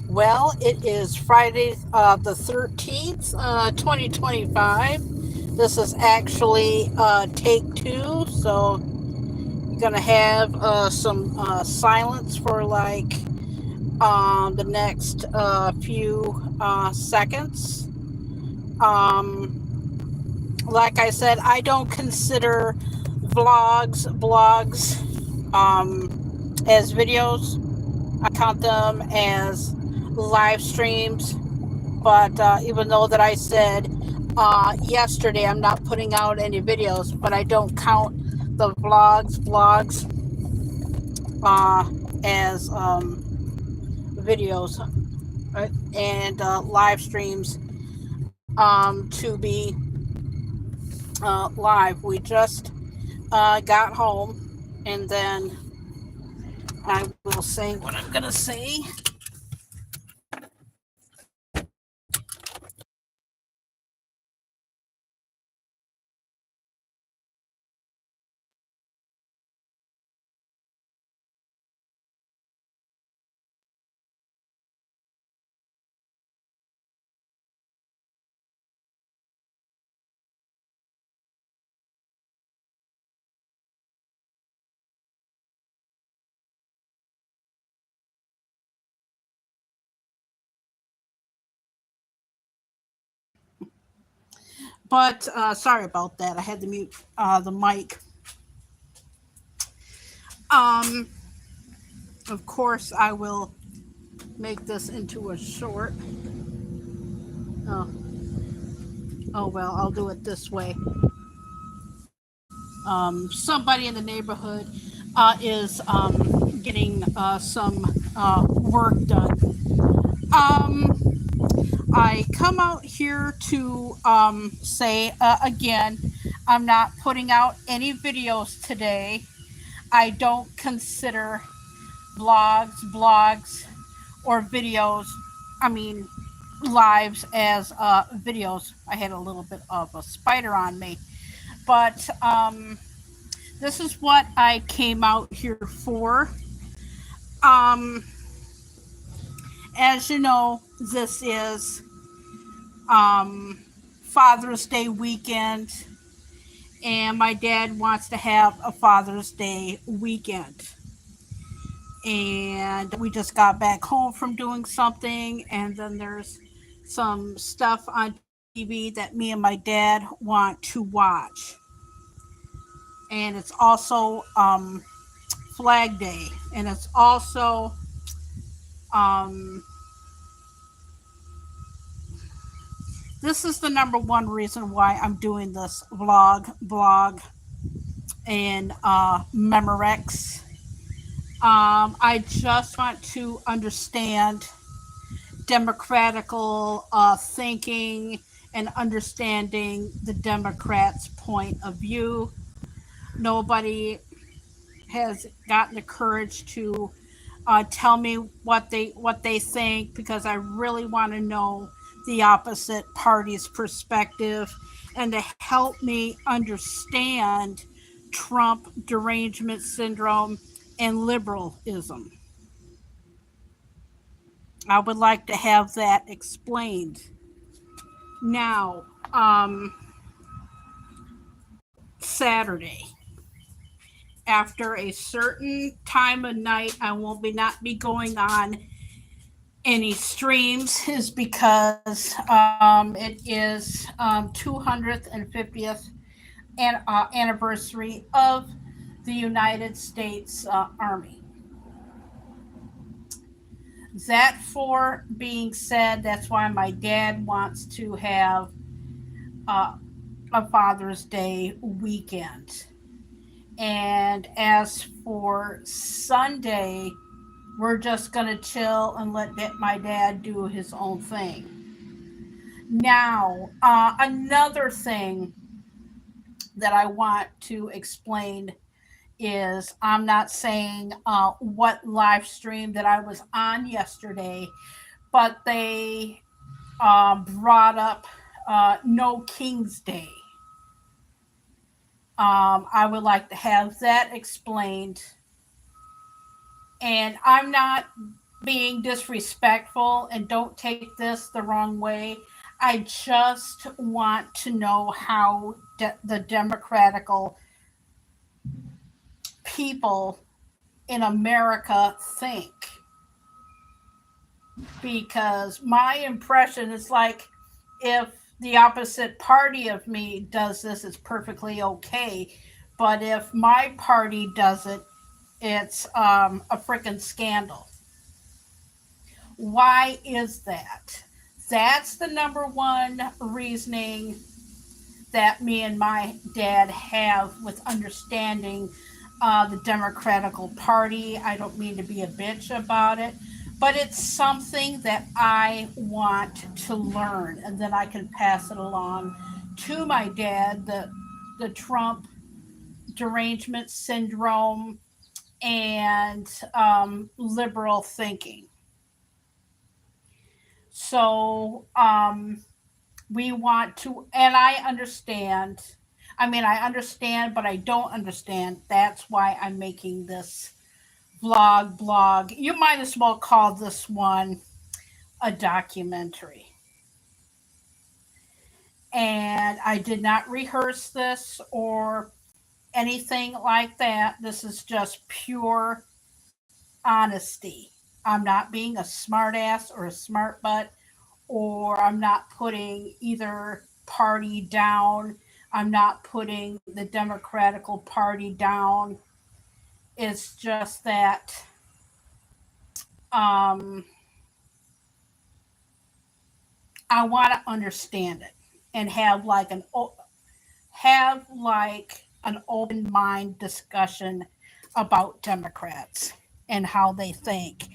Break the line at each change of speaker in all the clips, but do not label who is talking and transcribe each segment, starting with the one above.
Well, it is Friday the 13th, 2025. This is actually take two, so you're going to have some silence for like the next few seconds. Like I said, I don't consider blogs, as videos. I count them as live streams. But even though that I said yesterday I'm not putting out any videos, but I don't count the vlogs as videos, right? And live streams to be live. We just got home, and then I will say what I'm gonna say. But sorry about that. I had to mute the mic. Um, of course, I will make this into a short. Oh, oh well, I'll do it this way. Somebody in the neighborhood is getting some work done. I come out here to say again, I'm not putting out any videos today. I don't consider blogs, or videos, I mean, lives as videos. I had a little bit of a spider on me. But this is what I came out here for. Um, as you know, this is Father's Day weekend, and my dad wants to have a Father's Day weekend. And we just got back home from doing something, and then there's some stuff on TV that me and my dad want to watch. And it's also Flag Day, and it's also um, this is the number one reason why I'm doing this blog, and Memorex. I just want to understand democratical thinking and understanding the Democrats' point of view. Nobody has gotten the courage to tell me what they think, because I really want to know the opposite party's perspective and to help me understand Trump derangement syndrome and liberalism. I would like to have that explained. Now, Saturday, after a certain time of night, I won't be not be going on any streams, is because it is 250th anniversary of the United States Army. That for being said, that's why my dad wants to have uh, a Father's Day weekend. And as for Sunday, we're just going to chill and let my dad do his own thing. Now, another thing that I want to explain is I'm not saying what live stream that I was on yesterday, but they brought up No King's Day. I would like to have that explained. And I'm not being disrespectful, and don't take this the wrong way. I just want to know how the democratical people in America think, because my impression is like, if the opposite party of me does this, it's perfectly okay. But if my party does it, it's a freaking scandal. Why is that? That's the number one reasoning that me and my dad have with understanding the Democratical Party. I don't mean to be a bitch about it, but it's something that I want to learn, and then I can pass it along to my dad. The Trump derangement syndrome and liberal thinking. So we want to, and I understand. I mean, I understand, but I don't understand. That's why I'm making this blog. You might as well call this one a documentary. And I did not rehearse this or anything like that. This is just pure honesty. I'm not being a smartass or a smart butt, or I'm not putting either party down. I'm not putting the Democratical Party down. It's just that um, I want to understand it and have like an open mind discussion about Democrats and how they think.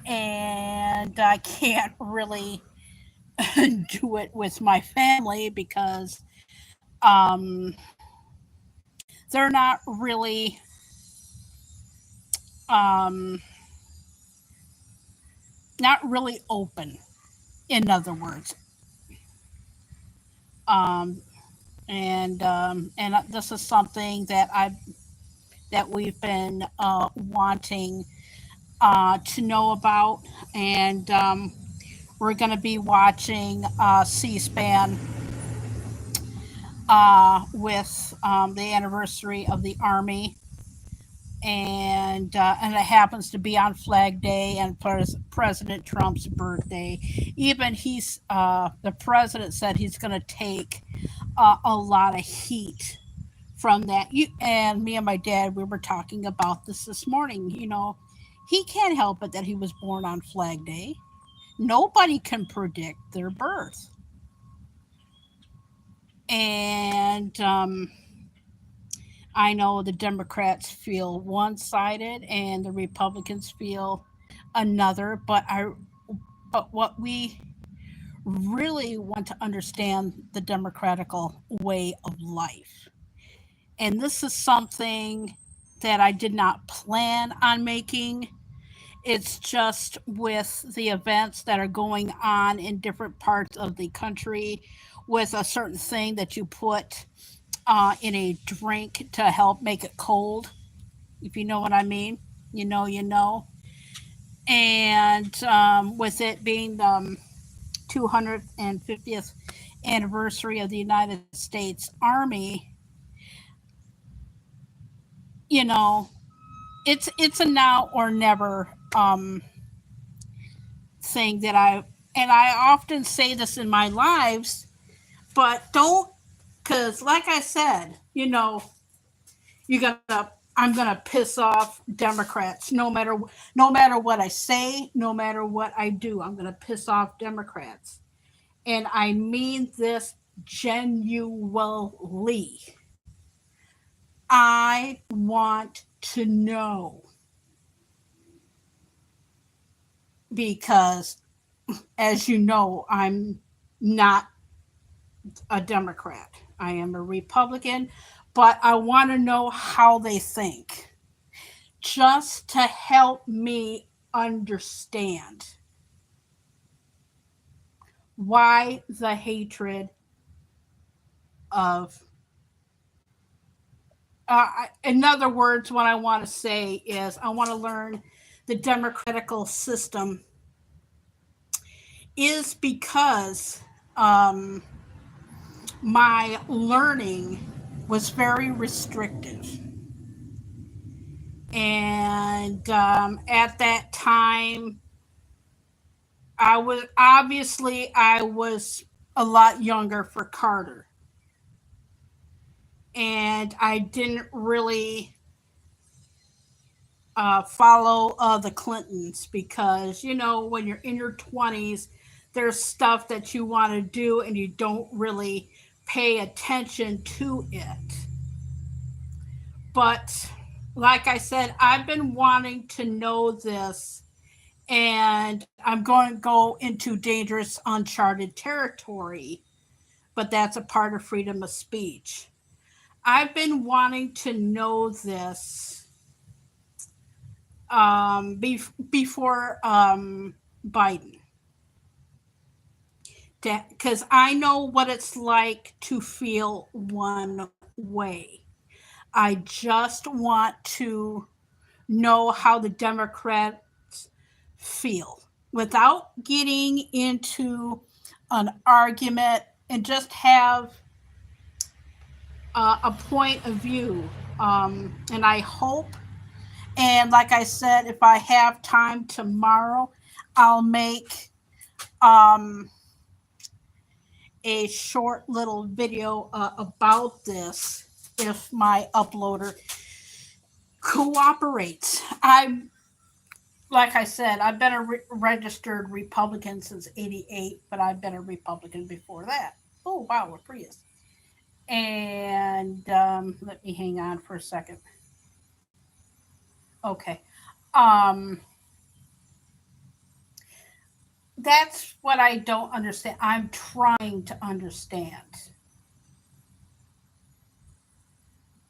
And I can't really do it with my family because um, they're not really um, not really open. In other words, um, and this is something that we've been wanting to know about, and we're going to be watching C-SPAN with the anniversary of the Army, and it happens to be on Flag Day and President Trump's birthday. Even the president said he's going to take a lot of heat from that. You and me and my dad, we were talking about this morning. He can't help it that he was born on Flag Day. Nobody can predict their birth, and I know the Democrats feel one sided and the Republicans feel another, but what we really want to understand the democratical way of life. And this is something that I did not plan on making. It's just with the events that are going on in different parts of the country, with a certain thing that you put in a drink to help make it cold, if you know what I mean. You know. And with it being the 250th anniversary of the United States Army, you know, it's a now or never thing that and I often say this in my lives, but don't, because like I said, you gotta I'm gonna piss off Democrats no matter what I say, no matter what I do. I'm gonna piss off Democrats. And I mean this genuinely. I want to know, because as you know, I'm not a Democrat. I am a Republican, but I want to know how they think, just to help me understand why the hatred of. In other words, what I want to say is I want to learn the democratical system is because um, my learning was very restrictive. And at that time, I was a lot younger for Carter. And I didn't really follow the Clintons because, when you're in your 20s, there's stuff that you want to do and you don't really pay attention to it. But like I said, I've been wanting to know this, and I'm going to go into dangerous, uncharted territory, but that's a part of freedom of speech. I've been wanting to know this before Biden, because I know what it's like to feel one way. I just want to know how the Democrats feel without getting into an argument, and just have a point of view. And I hope, and like I said, if I have time tomorrow, I'll make um, a short little video about this if my uploader cooperates. Like I said, I've been a registered Republican since '88, but I've been a Republican before that. Oh, wow, a Prius. And let me hang on for a second. Okay. Um, that's what I don't understand. I'm trying to understand.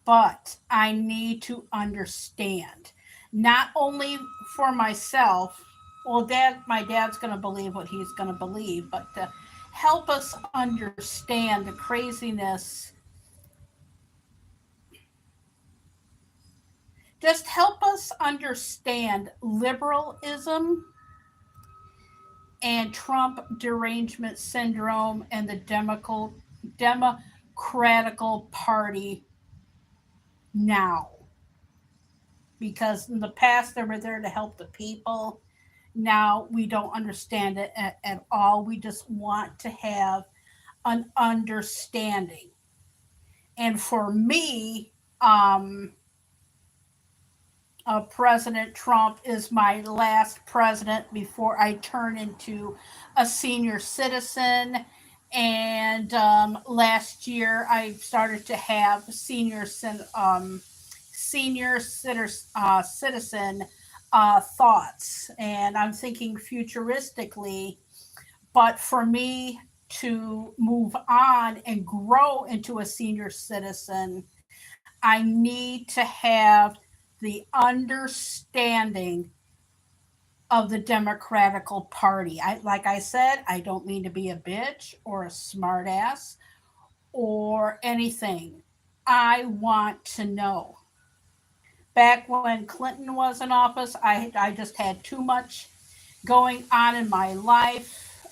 But I need to understand, not only for myself. Well, my dad's going to believe what he's going to believe, but to help us understand the craziness, just help us understand liberalism and Trump derangement syndrome and the Democratical Party now. Because in the past, they were there to help the people. Now we don't understand it at all. We just want to have an understanding. And for me, President Trump is my last president before I turn into a senior citizen. And last year, I started to have citizen thoughts, and I'm thinking futuristically. But for me to move on and grow into a senior citizen, I need to have the understanding of the Democratical Party. Like I said, I don't mean to be a bitch or a smartass or anything. I want to know. Back when Clinton was in office, I just had too much going on in my life.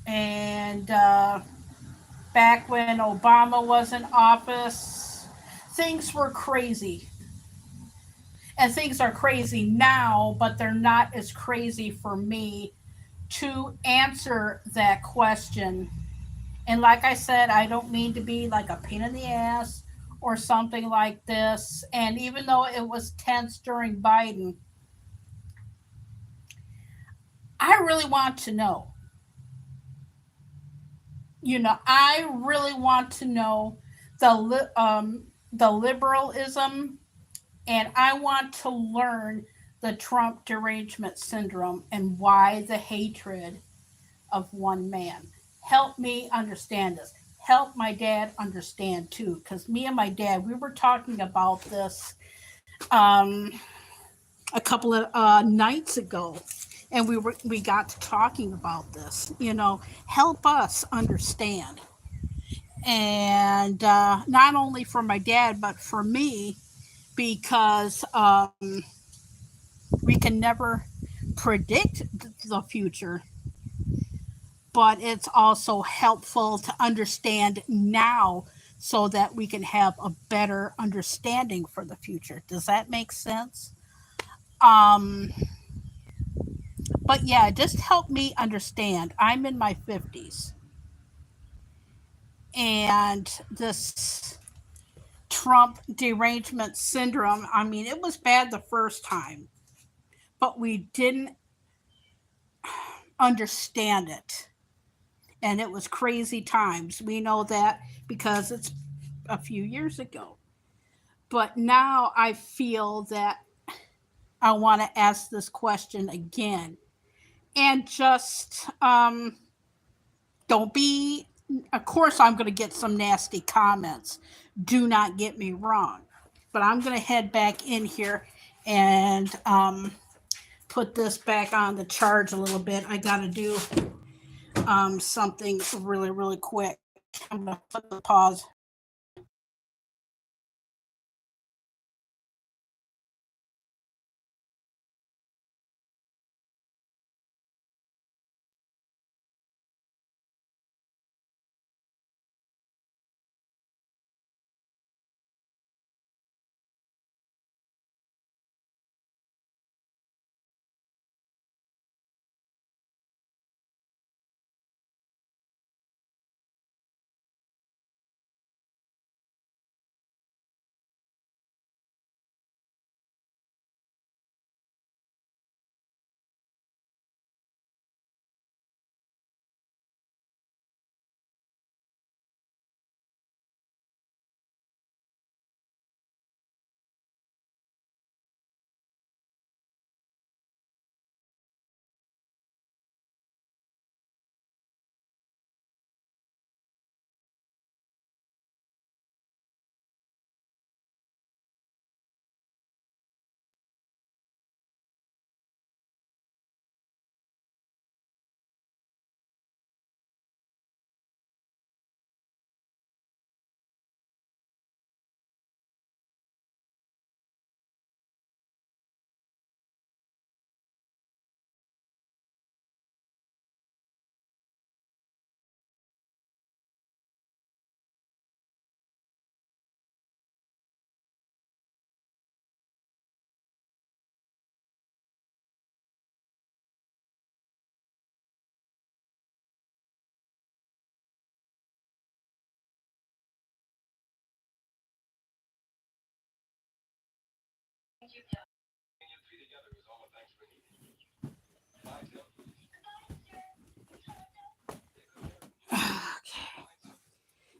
And back when Obama was in office, things were crazy. And things are crazy now, but they're not as crazy for me to answer that question. And like I said, I don't mean to be like a pain in the ass or something like this. And even though it was tense during Biden, I really want to know. I really want to know the liberalism, and I want to learn the Trump derangement syndrome and why the hatred of one man. Help me understand this. Help my dad understand too, because me and my dad, we were talking about this um, a couple of nights ago, and we got to talking about this. Help us understand, and not only for my dad but for me, because we can never predict the future, but it's also helpful to understand now so that we can have a better understanding for the future. Does that make sense? Um, but yeah, just help me understand. I'm in my 50s, and this Trump derangement syndrome, I mean, it was bad the first time, but we didn't understand it. And it was crazy times. We know that because it's a few years ago. But now I feel that I want to ask this question again. And just don't be, of course, I'm going to get some nasty comments. Do not get me wrong. But I'm going to head back in here and put this back on the charge a little bit. I got to do something really, really quick. I'm going to put the pause.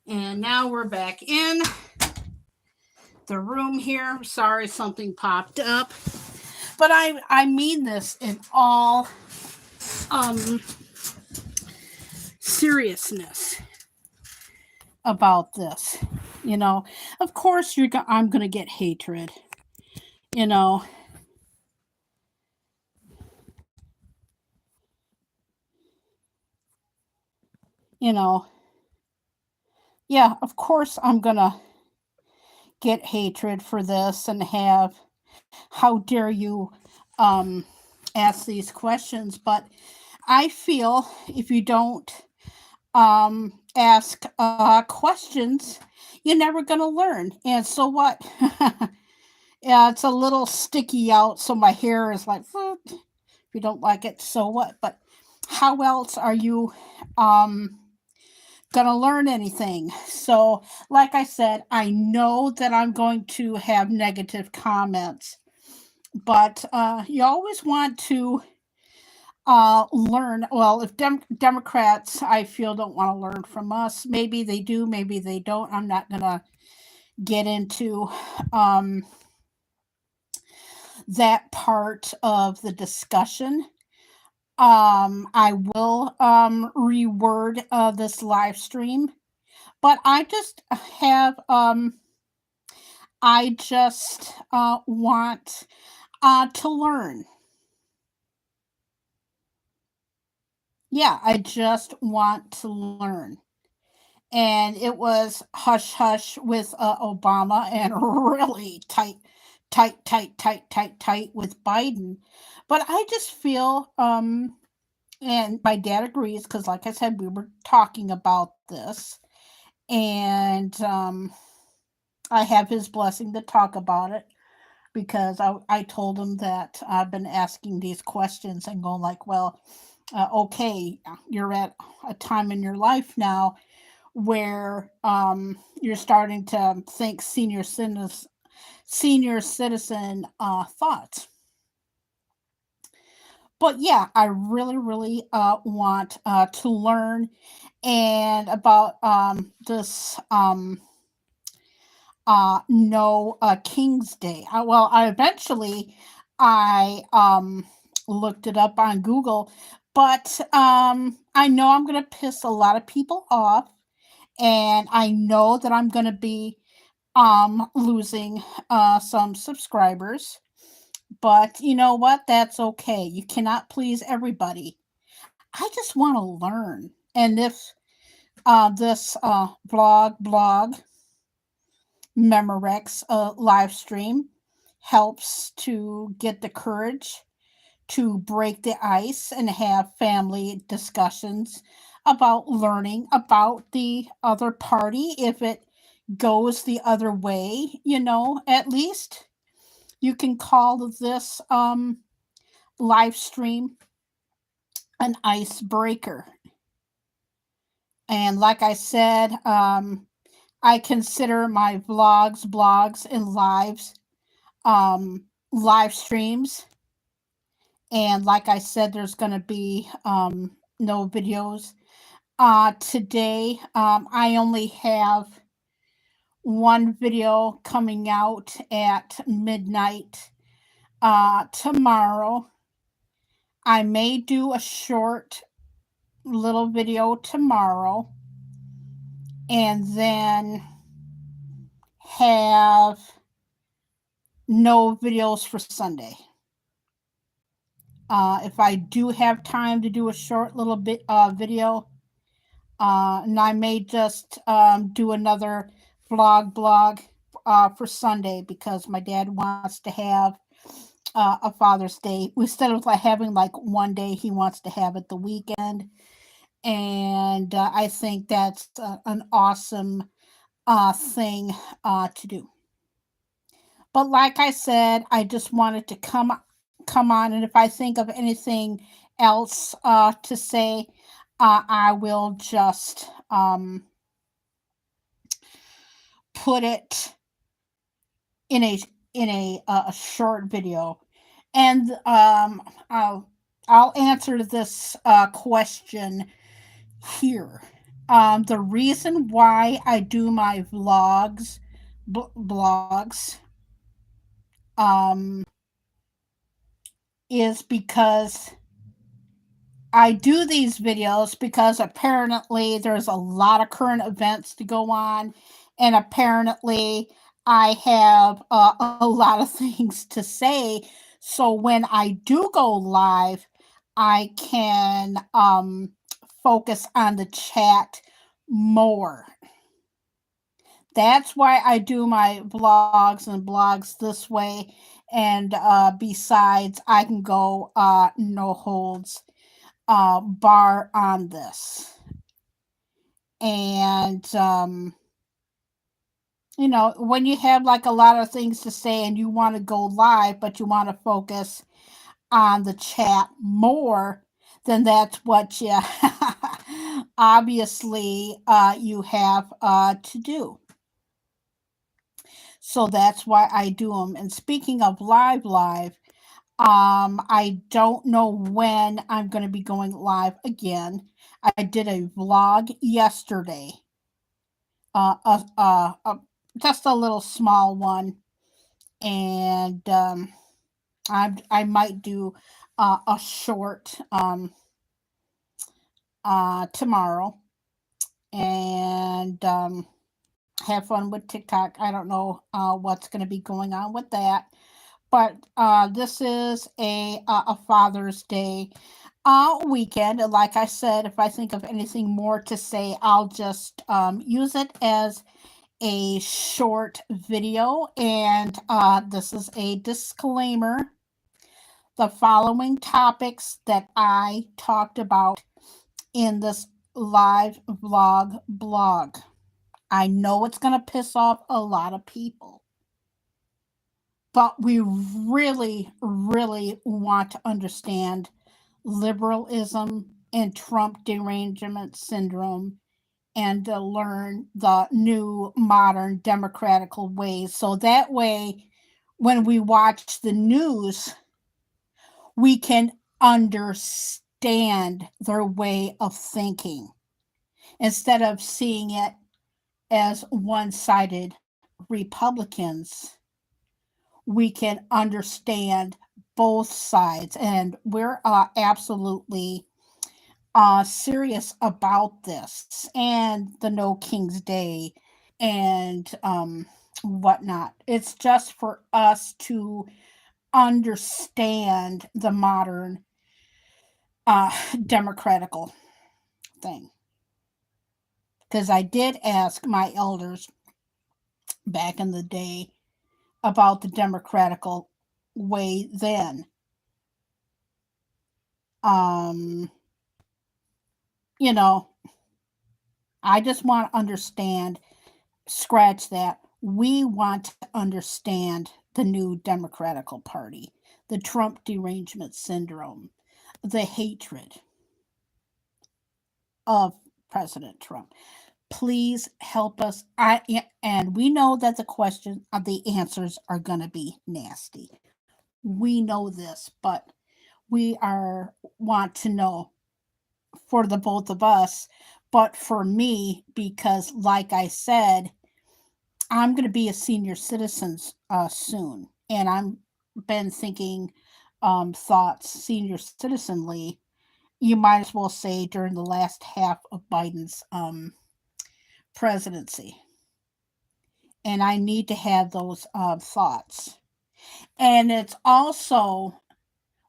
And now we're back in the room here. Sorry, something popped up. But I mean this in all um, seriousness about this. You know, of course I'm gonna get hatred. You know, you know, yeah, of course I'm gonna get hatred for this and have how dare you um, ask these questions. But I feel if you don't ask questions, you're never gonna learn. And so what? Yeah, it's a little sticky out, so my hair is like, if you don't like it, so what? But how else are you um, gonna learn anything? So, like I said, I know that I'm going to have negative comments, but you always want to learn. Well, if Democrats, I feel, don't want to learn from us, maybe they do, maybe they don't. I'm not gonna get into um, that part of the discussion. I will reword this live stream, but have I just want to learn. Yeah, I just want to learn. and it was hush hush with Obama, and really tight, tight, tight, tight, tight, tight with Biden. But I just feel, and my dad agrees because, like I said, we were talking about this, and I have his blessing to talk about it because I told him that I've been asking these questions and going like, well, okay, you're at a time in your life now where you're starting to think senior citizen thoughts. But yeah, I really, really want to learn and about this no King's Day. I eventually I looked it up on Google, but I know I'm gonna piss a lot of people off, and I know that I'm gonna be losing some subscribers. But you know what? That's okay. You cannot please everybody. I just want to learn. And if this blog Memorex live stream helps to get the courage to break the ice and have family discussions about learning about the other party, if it goes the other way, at least you can call this live stream an icebreaker. And like I said, I consider my vlogs, blogs, and um, live streams. And like I said, there's going to be no videos. Today, I only have one video coming out at midnight. Tomorrow, I may do a short little video tomorrow and then have no videos for Sunday. If I do have time to do a short little bit video, and I may just do another blog for Sunday because my dad wants to have a Father's Day instead of like having like one day. He wants to have it the weekend, and I think that's an awesome thing to do. But like I said, I just wanted to come on, and if I think of anything else to say, I will just put it in a short video, and I'll answer this question here. The reason why I do my blogs, um, is because I do these videos because apparently there's a lot of current events to go on, and apparently I have a lot of things to say. So when I do go live, I can focus on the chat more. That's why I do my vlogs and blogs this way. And besides, I can go no holds bar on this. And, when you have like a lot of things to say and you want to go live, but you want to focus on the chat more, then that's what you obviously you have to do. So that's why I do them. And speaking of live, I don't know when I'm going to be going live again. I did a vlog yesterday, uh, uh, uh, uh, just a little small one, and I might do a short tomorrow, and have fun with TikTok. I don't know what's going to be going on with that, but this is a Father's Day Weekend. Like I said, if I think of anything more to say, I'll just use it as a short video. And this is a disclaimer. The following topics that I talked about in this live vlog blog. I know it's going to piss off a lot of people, but we really, really want to understand liberalism and Trump derangement syndrome and to learn the new modern democratical ways. So that way, when we watch the news, we can understand their way of thinking instead of seeing it as one sided Republicans. We can understand both sides, and we're absolutely serious about this and the No King's Day and whatnot. It's just for us to understand the modern democratical thing. Because I did ask my elders back in the day about the democratical way then. Um, you know, I just want to understand, scratch that. We want to understand the new Democratical Party, the Trump derangement syndrome, the hatred of President Trump. Please help us. And we know that the answers are going to be nasty. We know this, but we are want to know for the both of us, but for me, because like I said, I'm going to be a senior citizen soon, and I'm been thinking thoughts senior citizenly. You might as well say during the last half of Biden's presidency, and I need to have those thoughts, and it's also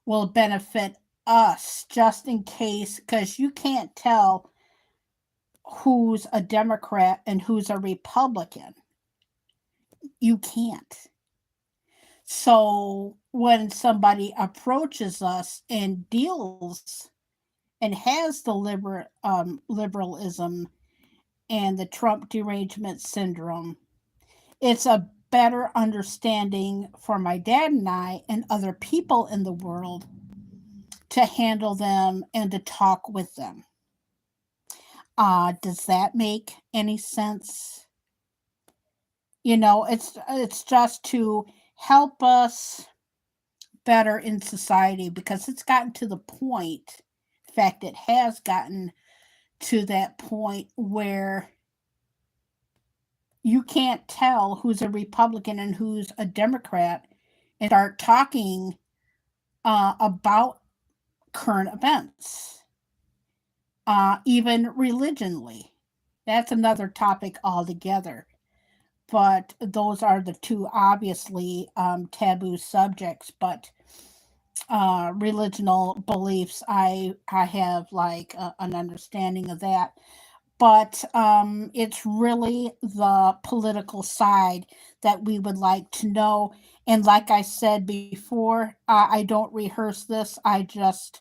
will benefit us just in case because you can't tell who's a Democrat and who's a Republican. You can't. So when somebody approaches us and deals and has the liberalism and the Trump derangement syndrome, it's a better understanding for my dad and I and other people in the world to handle them and to talk with them. Does that make any sense? It's just to help us better in society because it's gotten to the point, in fact, it has gotten to that point where you can't tell who's a Republican and who's a Democrat and start talking about current events, even religionly. That's another topic altogether. But those are the two obviously taboo subjects. But religional beliefs, I have like an understanding of that. But it's really the political side that we would like to know. And like I said before, I don't rehearse this. I just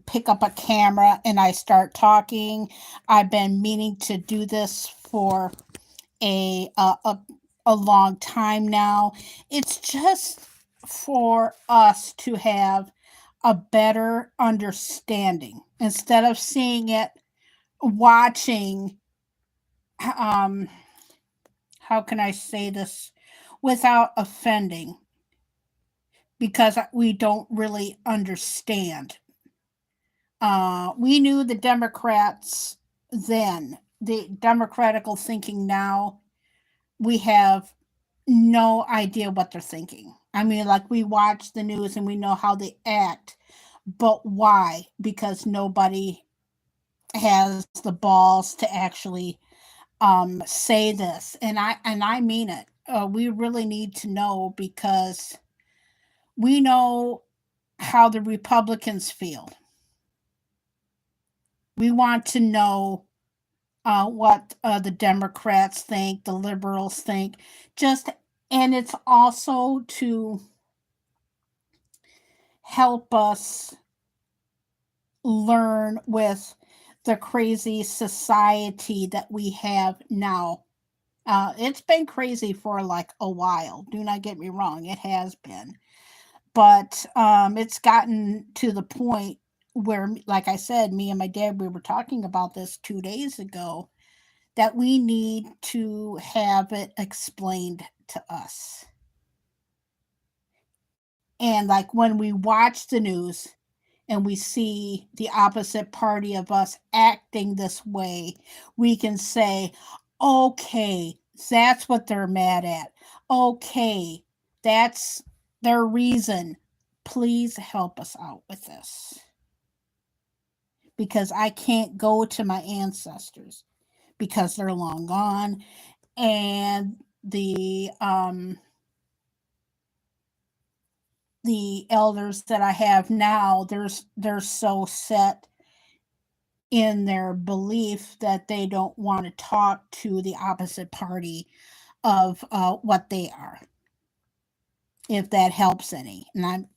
pick up a camera and I start talking. I've been meaning to do this for a a, a, a long time now. It's just for us to have a better understanding instead of seeing it, watching. Um, how can I say this without offending? Because we don't really understand. We knew the Democrats then, the democratical thinking now. We have no idea what they're thinking. I mean, like we watch the news and we know how they act, but why? Because nobody has the balls to actually say this, and I mean it. We really need to know because we know how the Republicans feel. We want to know what the Democrats think, the liberals think. Just and it's also to help us learn with the crazy society that we have now. It's been crazy for like a while. Do not get me wrong, it has been. But it's gotten to the point where, like I said, me and my dad, we were talking about this 2 days ago, that we need to have it explained to us. And like when we watch the news and we see the opposite party of us acting this way, we can say, okay, that's what they're mad at. Okay, that's their reason. Please help us out with this. Because I can't go to my ancestors because they're long gone. And the elders that I have now, they're so set in their belief that they don't want to talk to the opposite party of what they are, if that helps any. And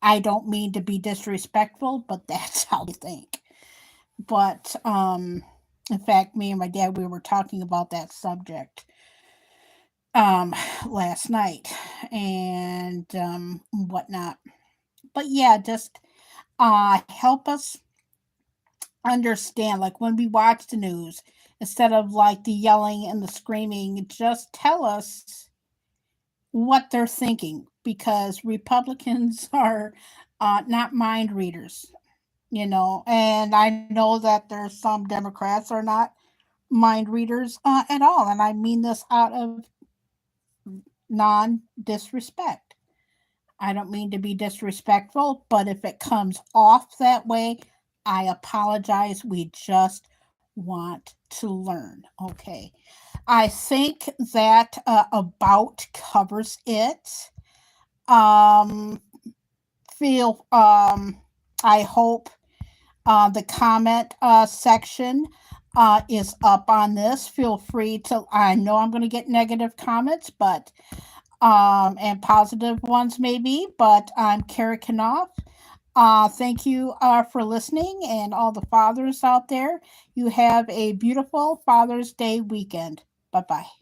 I don't mean to be disrespectful, but that's how they think. But in fact, me and my dad, we were talking about that subject um last night, and whatnot. But yeah, just help us understand, like when we watch the news, instead of like the yelling and the screaming, just tell us what they're thinking, because Republicans are not mind readers, and I know that there's some Democrats are not mind readers at all, and I mean this out of non disrespect. I don't mean to be disrespectful, but if it comes off that way, I apologize. We just want to learn. Okay. I think that about covers it. Um, feel I hope the comment section is up on this. Feel free to. I know I'm going to get negative comments, but and positive ones maybe. But I'm Kara Knauf. Thank you for listening, and all the fathers out there. You have a beautiful Father's Day weekend. Bye bye.